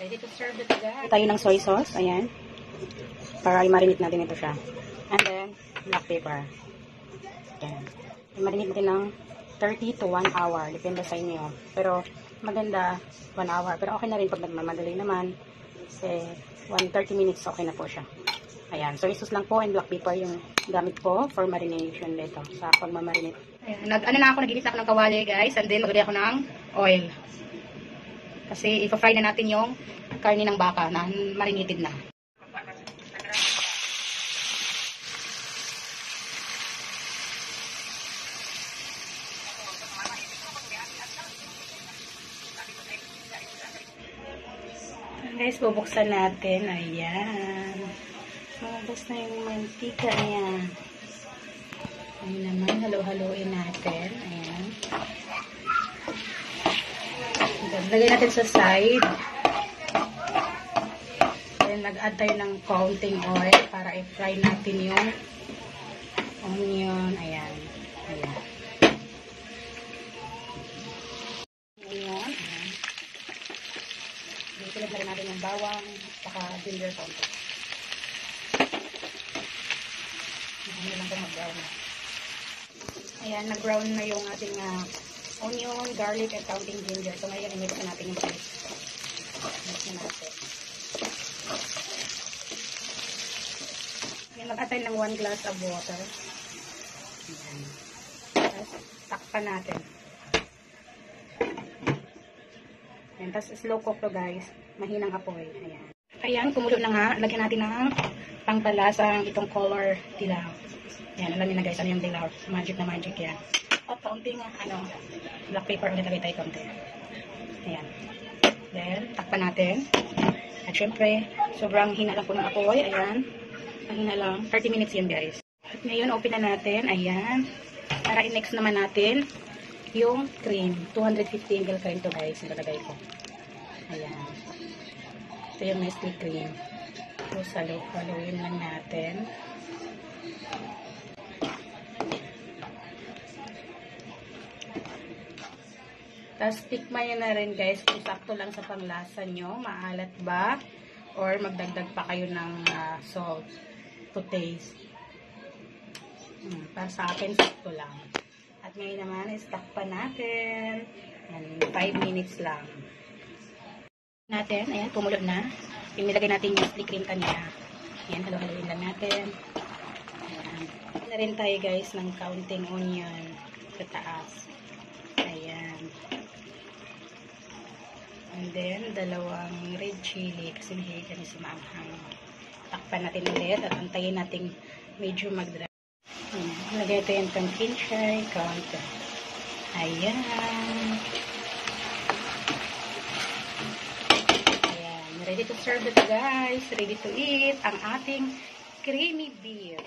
Ready to serve ito guys. Tayo ng soy sauce. Ayan. Para i-marinate natin ito siya. And then, black pepper. Ayan. I-marinate natin ng 30 to 1 hour. Depende sa inyo. Pero, maganda 1 hour. Pero okay na rin pag nagmamadali naman. Kasi, 30 minutes okay na po siya. Ayan. Soy sauce lang po and black pepper yung gamit ko for marination dito. Sa pagmamarinate. Ayan. Naginit na ako ng kawali guys. And then, maglagay ako ng oil. Kasi ipa-fry na natin yung karne ng baka na marinated na. Guys, bubuksan natin. Ayan. Lumabas na yung mantika niya. Ayan naman, halo-haloin natin. Ayan. Lagay natin sa side. Then, nag-add tayo ng counting oil para i-fry natin yung onion. Ayan. Ayan. Onion. Ayan. Dito lagyan natin yung bawang saka ginger counting. Ano lang ito mag-brown. Ayan, nag-brown na yung ating onion, garlic, and counting ginger. So, ngayon, i-mix na natin yung paste. Mix na natin. Ngayon, mag-atay ng 1 glass of water. Ayan. Tapos, takpan natin. Ayan. Tapos, slow cook to guys. Mahinang apoy. Ayan. Ayan, kumulo na nga. Lagyan natin ng pangpalasang itong color dilaw. Ayan, alam niyo na guys, ano yung dilaw. Magic na magic yan. At kaunting black pepper ulit lagay tayo kaunti. Ayan. Then, takpan natin. At syempre, sobrang hina lang po ng apoy. Ayan. Ang hina lang. 30 minutes yun guys. At ngayon, open na natin. Ayan. Para i-mix naman natin yung cream. 250 ml cream to guys. Ilalagay ko. Ayan. Ito yung Nestle cream. Tapos, haluin lang natin. Tapos, tikman nyo na rin guys kung sakto lang sa panglasa nyo. Maalat ba? Or magdagdag pa kayo ng salt to taste. Para sa akin, sakto lang. At ngayon naman, is takpan natin. 5 minutes lang. Ayan, pumulog na. Pinilagay natin yung Nestle cream kanina. Ayan, halo-haloin lang natin. Ayan. Na rin tayo guys ng counting onion sa taas. Ayan. And then, 2 red chili kasi mahilig kami sa maanghang. Takpan natin ulit at antayin natin medyo mag-dry. Lagay ito yung pumpkin chai kaunti. Ayan. Ayan. Ready to serve ito guys. Ready to eat ang ating creamy beef.